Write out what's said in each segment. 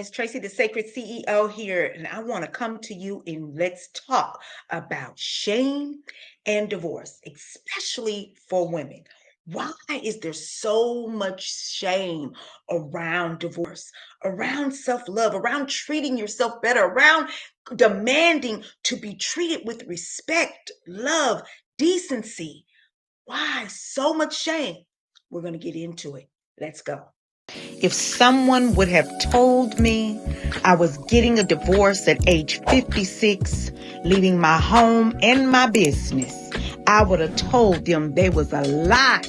It's Tracey the Sacred CEO here, and I want to come to you and let's talk about shame and divorce, especially for women. Why is there so much shame around divorce, around self love, around treating yourself better, around demanding to be treated with respect, love, decency? Why so much shame? We're going to get into it. Let's go. If someone would have told me I was getting a divorce at age 56, leaving my home and my business, I would have told them they was a lie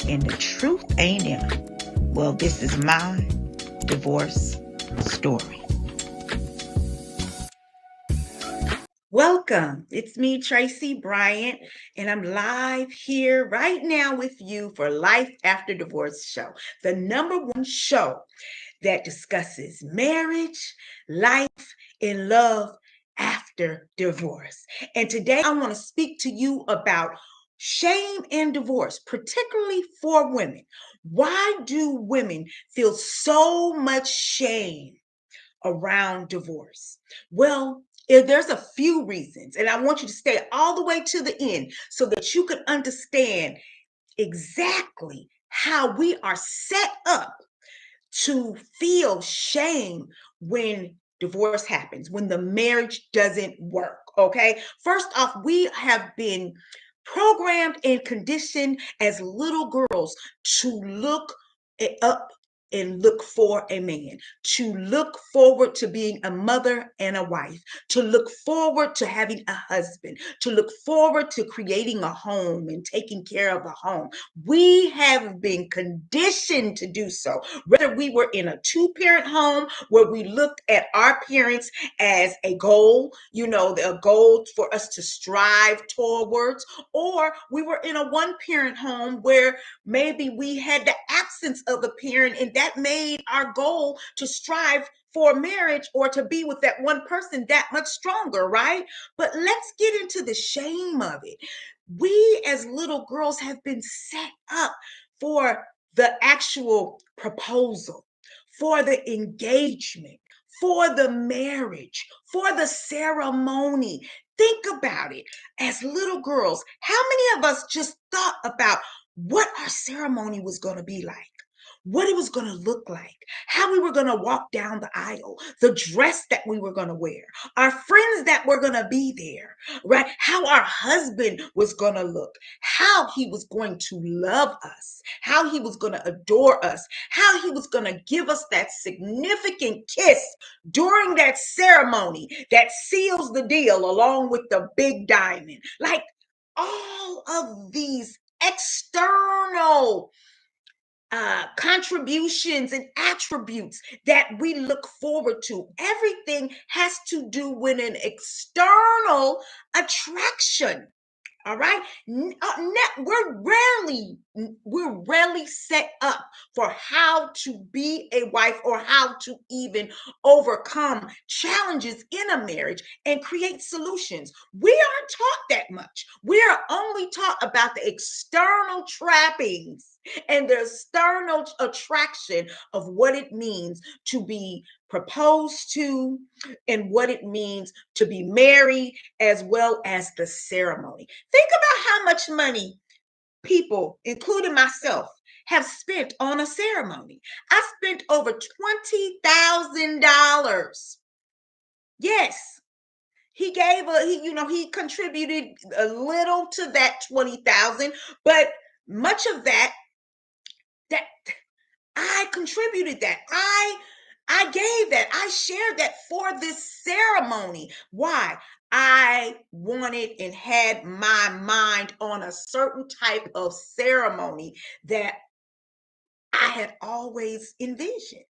and the truth ain't in it. Well, this is my divorce story. Welcome. It's me, Tracy Bryant, and I'm live here right now with you for Life After Divorce Show, the #1 show that discusses marriage, life, and love after divorce. And today I want to speak to you about shame and divorce, particularly for women. Why do women feel so much shame around divorce? Well, there's a few reasons, and I want you to stay all the way to the end so that you can understand exactly how we are set up to feel shame when divorce happens, when the marriage doesn't work. Okay. First off, we have been programmed and conditioned as little girls to look up and look for a man, to look forward to being a mother and a wife, to look forward to having a husband, to look forward to creating a home and taking care of a home. We have been conditioned to do so. Whether we were in a two-parent home where we looked at our parents as a goal, a goal for us to strive towards, or we were in a one-parent home where maybe we had the absence of a parent and that made our goal to strive for marriage or to be with that one person that much stronger, right? But let's get into the shame of it. We as little girls have been set up for the actual proposal, for the engagement, for the marriage, for the ceremony. Think about it. As little girls, how many of us just thought about what our ceremony was going to be like? What it was going to look like, how we were going to walk down the aisle, the dress that we were going to wear, our friends that were going to be there, right? How our husband was going to look, how he was going to love us, how he was going to adore us, how he was going to give us that significant kiss during that ceremony that seals the deal along with the big diamond. Like all of these external contributions and attributes that we look forward to. Everything has to do with an external attraction. All right. We're rarely set up for how to be a wife or how to even overcome challenges in a marriage and create solutions. We aren't taught that much. We are only taught about the external trappings and the external attraction of what it means to be proposed to and what it means to be married, as well as the ceremony. Think about how much money people, including myself, have spent on a ceremony. I spent over $20,000. Yes, he contributed a little to that 20,000, but much of that I contributed that. I gave that. I shared that for this ceremony. Why? I wanted and had my mind on a certain type of ceremony that I had always envisioned.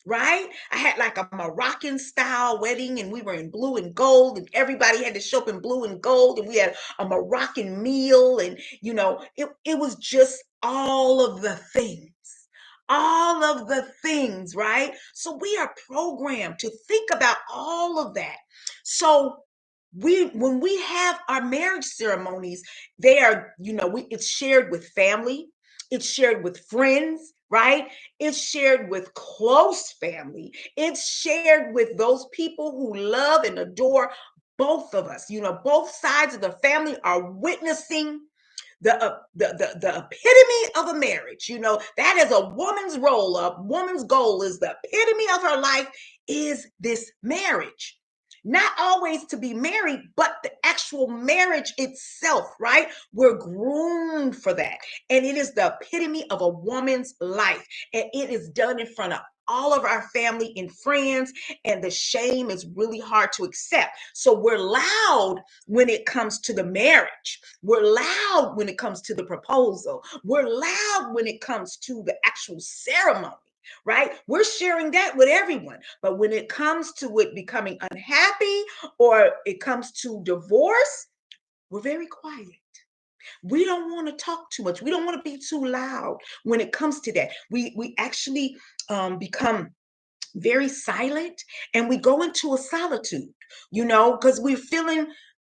Right? I had like a Moroccan style wedding and we were in blue and gold and everybody had to show up in blue and gold and we had a Moroccan meal and it was just all of the things, right? So we are programmed to think about all of that. So when we have our marriage ceremonies, they are, it's shared with family, it's shared with friends, right? It's shared with close family. It's shared with those people who love and adore both of us. Both sides of the family are witnessing the epitome of a marriage. That is a woman's role. A woman's goal is the epitome of her life is this marriage. Not always to be married, but the actual marriage itself, right? We're groomed for that. And it is the epitome of a woman's life. And it is done in front of all of our family and friends. And the shame is really hard to accept. So we're loud when it comes to the marriage. We're loud when it comes to the proposal. We're loud when it comes to the actual ceremony, right? We're sharing that with everyone. But when it comes to it becoming unhappy or it comes to divorce, we're very quiet. We don't want to talk too much. We don't want to be too loud when it comes to that. We actually become very silent, and we go into a solitude, because we're feeling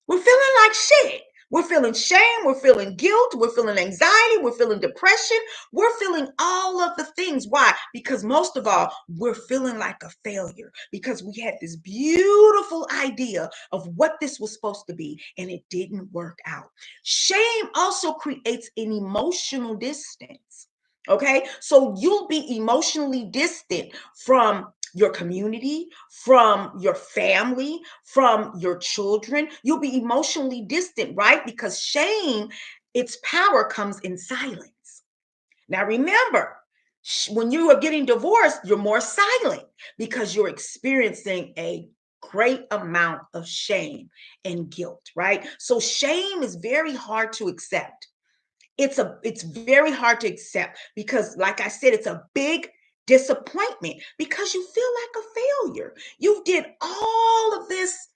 like shit. We're feeling shame, we're feeling guilt, we're feeling anxiety, we're feeling depression, we're feeling all of the things. Why? Because most of all, we're feeling like a failure because we had this beautiful idea of what this was supposed to be and it didn't work out. Shame also creates an emotional distance. Okay, so you'll be emotionally distant from your community, from your family, from your children. You'll be emotionally distant, right? Because shame, its power comes in silence. Now, remember, when you are getting divorced, you're more silent because you're experiencing a great amount of shame and guilt, right? So shame is very hard to accept. It's very hard to accept because, like I said, it's a big disappointment because you feel like a failure. You did all of this.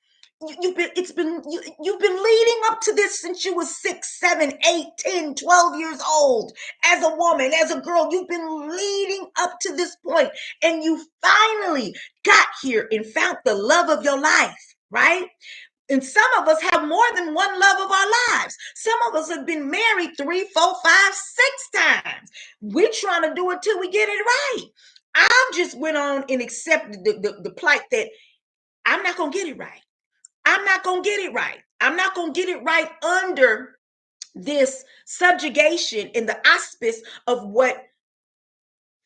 You've been leading up to this since you were 6, 7, 8, 10, 12 years old. As a woman, as a girl, you've been leading up to this point, and you finally got here and found the love of your life, right? And some of us have more than one love of our lives. Some of us have been married 3, 4, 5, 6 times. We're trying to do it till we get it right. I just went on and accepted the plight that I'm not going to get it right. I'm not going to get it right. I'm not going to get it right under this subjugation in the auspice of what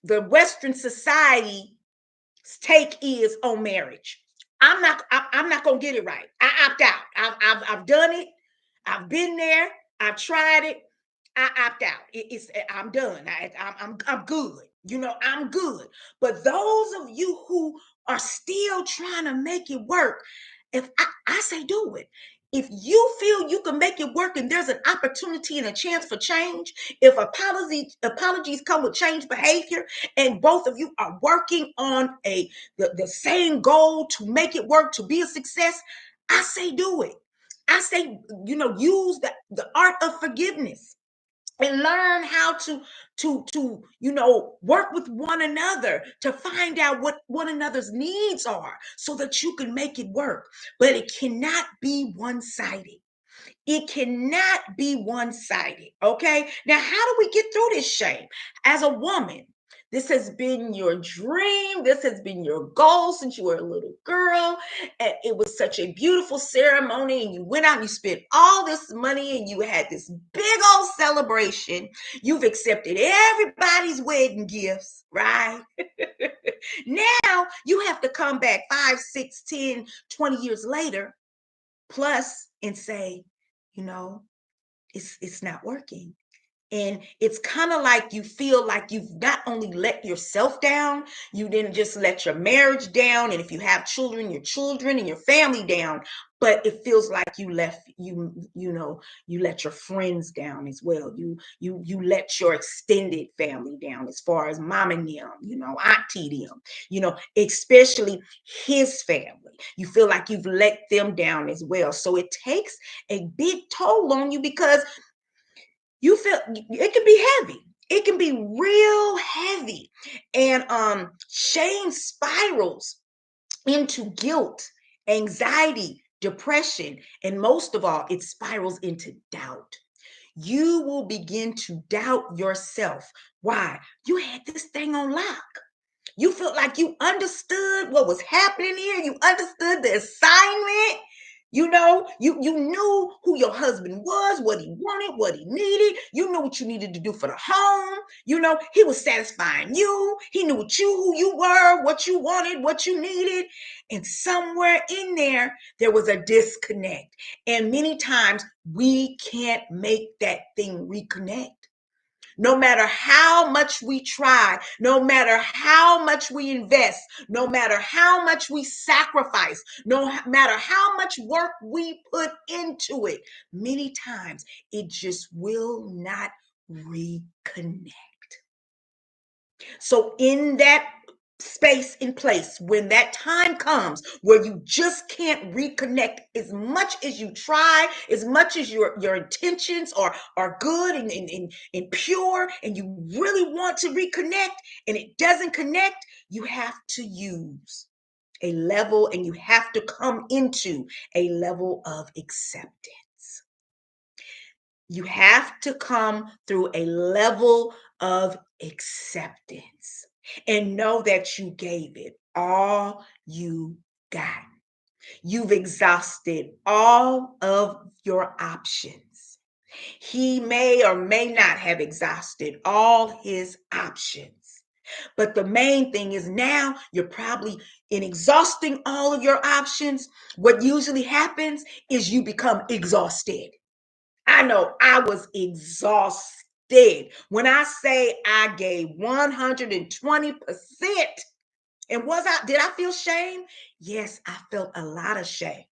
the Western society take is on marriage. I'm not gonna get it right. I opt out. I've done it. I've been there. I've tried it. I opt out. I'm done. I'm good. I'm good. But those of you who are still trying to make it work, if I say do it. If you feel you can make it work and there's an opportunity and a chance for change, if apologies come with change behavior, and both of you are working on the same goal to make it work, to be a success, I say do it. I say, use the art of forgiveness and learn how to work with one another to find out what one another's needs are so that you can make it work. But it cannot be one-sided. It cannot be one-sided. Okay, now how do we get through this shame? As a woman, this has been your dream. This has been your goal since you were a little girl. And it was such a beautiful ceremony. And you went out and you spent all this money and you had this big old celebration. You've accepted everybody's wedding gifts, right? Now you have to come back 5, 6, 10, 20 years later, plus, and say, you know, it's not working. And it's kind of like you feel like you've not only let yourself down, you didn't just let your marriage down. And if you have children, your children and your family down, but it feels like you let your friends down as well. You let your extended family down as far as mom and them, auntie them, especially his family. You feel like you've let them down as well. So it takes a big toll on you because you feel it can be heavy. It can be real heavy. And shame spirals into guilt, anxiety, depression, and most of all, it spirals into doubt. you will begin to doubt yourself. Why? You had this thing on lock. You felt like you understood what was happening here. You understood the assignment. You knew who your husband was, what he wanted, what he needed. You knew what you needed to do for the home. He was satisfying you. He knew who you were, what you wanted, what you needed. And somewhere in there was a disconnect. And many times we can't make that thing reconnect. No matter how much we try, no matter how much we invest, no matter how much we sacrifice, no matter how much work we put into it, many times it just will not reconnect. So in that space and place, when that time comes where you just can't reconnect, as much as you try, as much as your intentions are good and pure, and you really want to reconnect and it doesn't connect, you have to use a level, and you have to come into a level of acceptance. You have to come through a level of acceptance and know that you gave it all you got. You've exhausted all of your options. He may or may not have exhausted all his options. But the main thing is, now you're probably, in exhausting all of your options, what usually happens is you become exhausted. I know I was exhausted. When I say I gave 120%, and did I feel shame? Yes, I felt a lot of shame.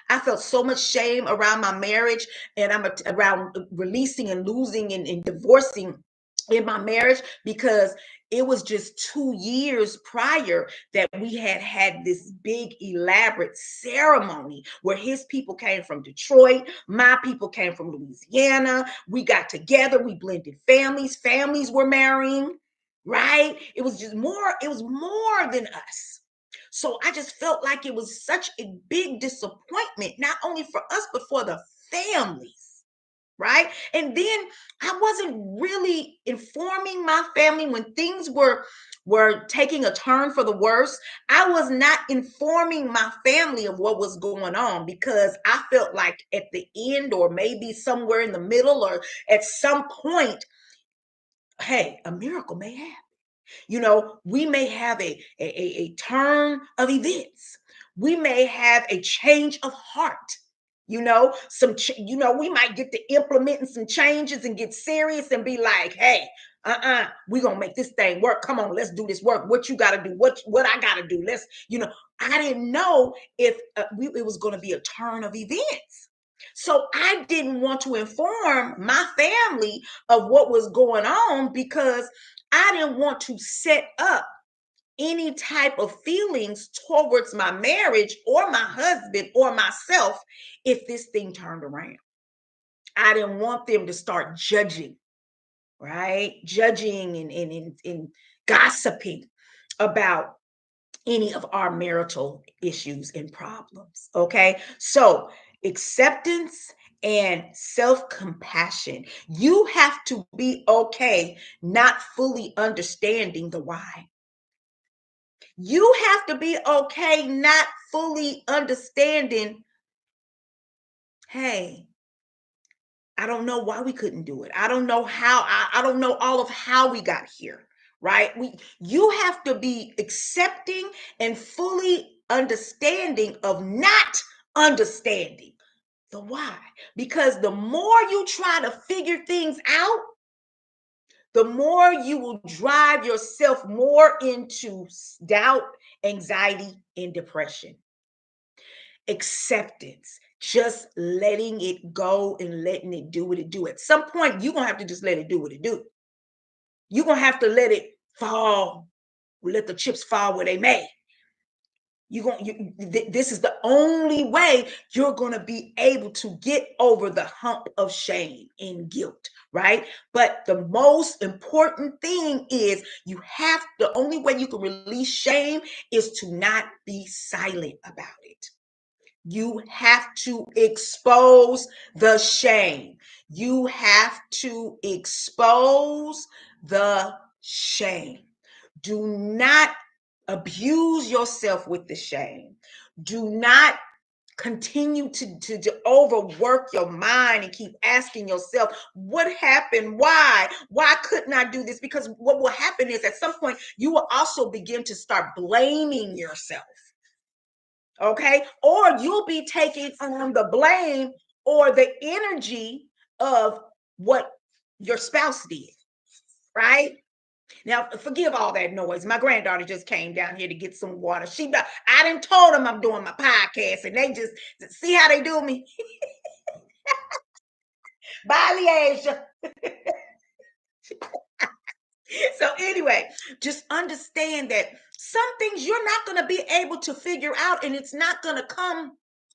I felt so much shame around my marriage, and around releasing and losing and divorcing in my marriage, because it was just 2 years prior that we had this big elaborate ceremony where his people came from Detroit, my people came from Louisiana. We got together, we blended families were marrying, right? It was more than us. So I just felt like it was such a big disappointment, not only for us, but for the families, right? And then I wasn't really informing my family when things were taking a turn for the worse. I was not informing my family of what was going on, because I felt like at the end, or maybe somewhere in the middle, or at some point, hey, a miracle may happen. We may have a turn of events. We may have a change of heart. We might get to implementing some changes and get serious and be like, hey, we're going to make this thing work. Come on, let's do this work. What you got to do, what I got to do. I didn't know if it was going to be a turn of events. So I didn't want to inform my family of what was going on, because I didn't want to set up any type of feelings towards my marriage or my husband or myself if this thing turned around. I didn't want them to start judging, right? Judging and gossiping about any of our marital issues and problems. Okay. So, acceptance and self-compassion. You have to be okay not fully understanding the why. You have to be okay not fully understanding, hey, I don't know why we couldn't do it. I don't know how. I don't know all of how we got here, right? You have to be accepting and fully understanding of not understanding the why. Because the more you try to figure things out, the more you will drive yourself more into doubt, anxiety, and depression. Acceptance, just letting it go and letting it do what it do. At some point, you're gonna have to just let it do what it do. You're gonna have to let it fall, let the chips fall where they may. This is the only way you're gonna be able to get over the hump of shame and guilt, right? But the most important thing is, the only way you can release shame is to not be silent about it. You have to expose the shame. You have to expose the shame. Do not abuse yourself with the shame. Do not continue to overwork your mind and keep asking yourself, what happened? Why couldn't I do this? Because what will happen is at some point you will also begin to start blaming yourself. Okay, or you'll be taking on the blame or the energy of what your spouse did, right? Now, forgive all that noise. My granddaughter just came down here to get some water. I done told them I'm doing my podcast, and they just see how they do me. Bye, Liasia. So anyway, just understand that some things you're not going to be able to figure out, and it's not going to come.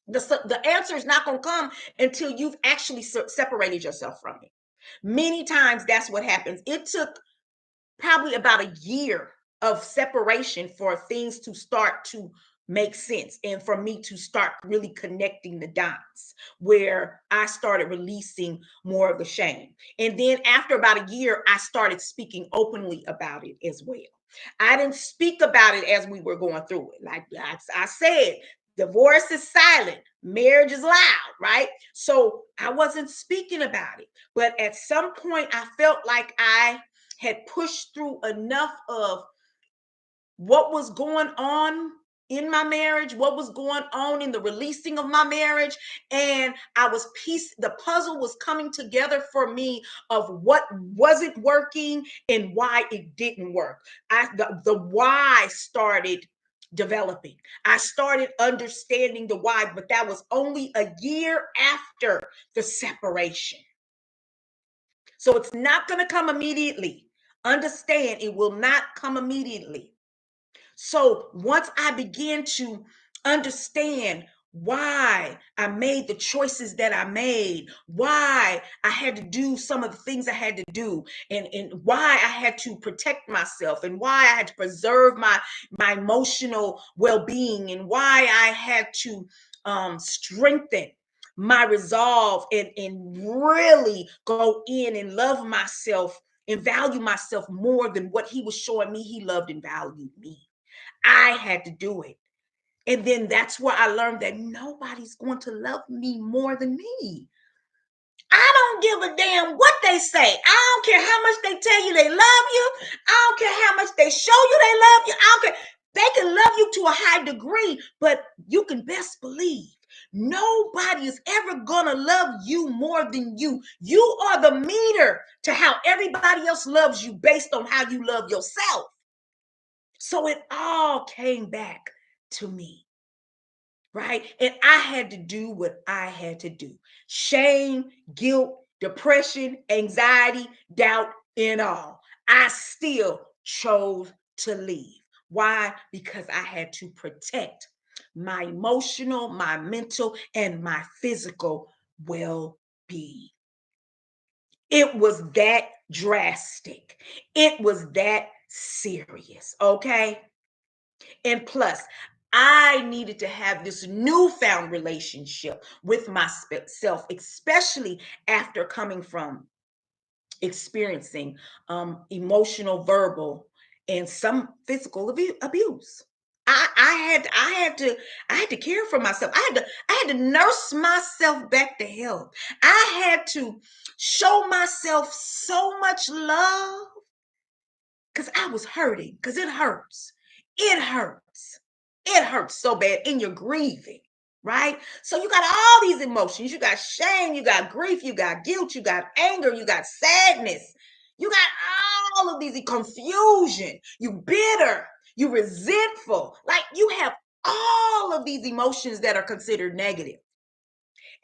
The answer is not going to come until you've actually separated yourself from it. Many times that's what happens. It took probably about a year of separation for things to start to make sense and for me to start really connecting the dots where I started releasing more of the shame. And then after about a year, I started speaking openly about it as well. I didn't speak about it as we were going through it. Like I said, divorce is silent, marriage is loud, right? So I wasn't speaking about it. But at some point, I felt like I had pushed through enough of what was going on in my marriage, what was going on in the releasing of my marriage. And the puzzle was coming together for me of what wasn't working and why it didn't work. The why started developing. I started understanding the why, but that was only a year after the separation. So it's not going to come immediately. Understand, it will not come immediately. So once I began to understand why I made the choices that I made, why I had to do some of the things I had to do, and why I had to protect myself, and why I had to preserve my emotional well-being, and why I had to strengthen my resolve and really go in and love myself and value myself more than what he was showing me he loved and valued me. I had to do it. And then that's where I learned that nobody's going to love me more than me. I don't give a damn what they say. I don't care how much they tell you they love you. I don't care how much they show you they love you. I don't care. They can love you to a high degree, but you can best believe nobody is ever going to love you more than you. You are the meter to how everybody else loves you based on how you love yourself. So it all came back to me, right? And I had to do what I had to do. Shame, guilt, depression, anxiety, doubt, and all. I still chose to leave. Why? Because I had to protect my emotional, my mental, and my physical well-being. It was that drastic. It was that serious, okay? And plus, I needed to have this newfound relationship with myself, especially after coming from experiencing emotional, verbal, and some physical abuse. I had to care for myself. I had to nurse myself back to health. I had to show myself so much love because I was hurting, because it hurts. It hurts. It hurts so bad, and you're grieving, right? So you got all these emotions. You got shame, you got grief, you got guilt, you got anger, you got sadness. You got all of these confusion. You bitter, you resentful. Like you have all of these emotions that are considered negative.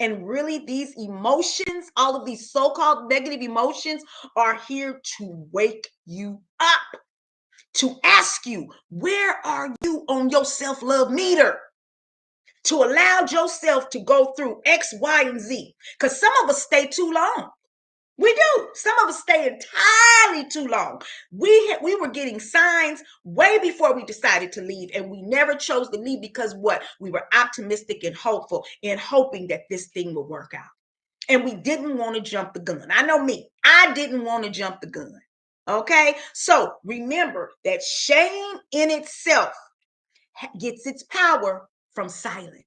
And really, these emotions, all of these so-called negative emotions, are here to wake you up, to ask you, where are you on your self-love meter? To allow yourself to go through X, Y, and Z. Because some of us stay too long. We do. Some of us stay entirely too long. We were getting signs way before we decided to leave, and we never chose to leave because what? We were optimistic and hopeful and hoping that this thing would work out. And we didn't want to jump the gun. I know me. I didn't want to jump the gun. Okay? So remember that shame in itself gets its power from silence.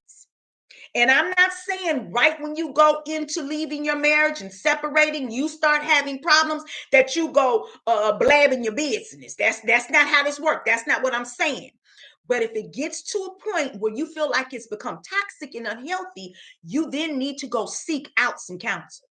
And I'm not saying right when you go into leaving your marriage and separating, you start having problems that you go blabbing your business. That's not how this works. That's not what I'm saying. But if it gets to a point where you feel like it's become toxic and unhealthy, you then need to go seek out some counsel.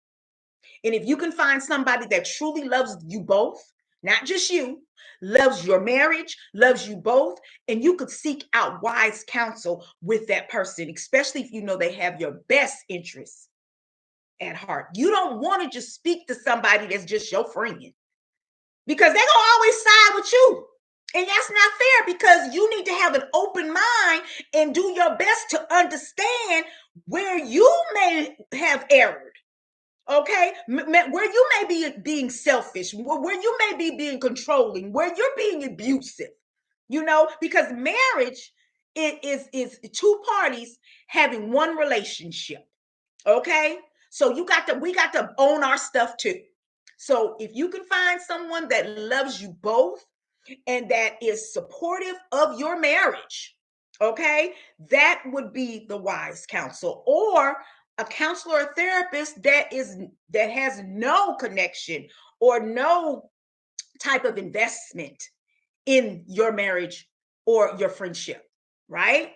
And if you can find somebody that truly loves you both, not just you, loves your marriage, loves you both, and you could seek out wise counsel with that person, especially if you know they have your best interests at heart. You don't want to just speak to somebody that's just your friend because they're going to always side with you. And that's not fair because you need to have an open mind and do your best to understand where you may have erred. Okay, where you may be being selfish, where you may be being controlling, where you're being abusive, because marriage is two parties having one relationship. Okay, so we got to own our stuff too. So if you can find someone that loves you both and that is supportive of your marriage, okay, that would be the wise counsel. Or a counselor or therapist that has no connection or no type of investment in your marriage or your friendship, right?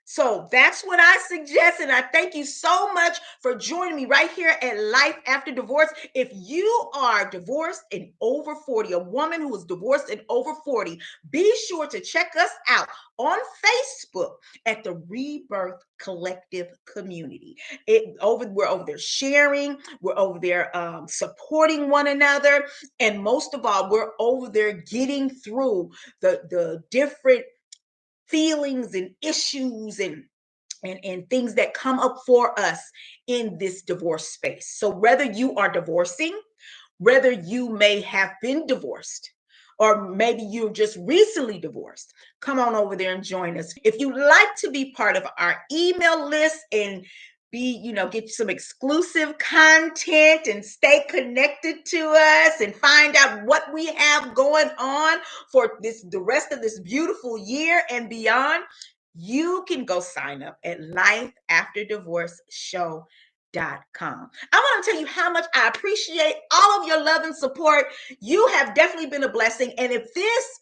So that's what I suggest. And I thank you so much for joining me right here at Life After Divorce. If you are divorced and over 40, a woman who is divorced and over 40, be sure to check us out on Facebook at the Rebirth Collective Community. We're over there sharing, we're over there supporting one another, and most of all, we're over there getting through the different feelings and issues and things that come up for us in this divorce space. So whether you are divorcing, whether you may have been divorced, or maybe you're just recently divorced, come on over there and join us. If you'd like to be part of our email list and get some exclusive content and stay connected to us and find out what we have going on for the rest of this beautiful year and beyond, you can go sign up at lifeafterdivorceshow.com. I want to tell you how much I appreciate all of your love and support. You have definitely been a blessing. And if this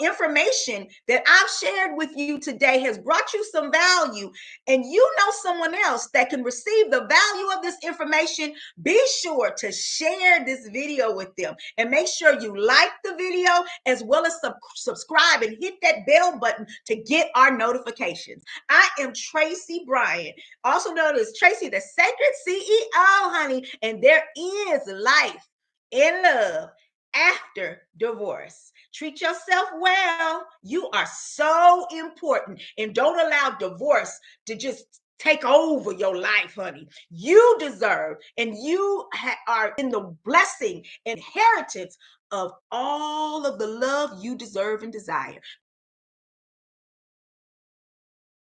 information that I've shared with you today has brought you some value, and you know someone else that can receive the value of this information, be sure to share this video with them and make sure you like the video as well as subscribe and hit that bell button to get our notifications. I am Tracey Bryant, also known as Tracey the Sacred CEO, honey, and there is life in love after divorce. Treat yourself well. You are so important, and don't allow divorce to just take over your life, honey. You deserve, and you are in the blessing inheritance of all of the love you deserve and desire.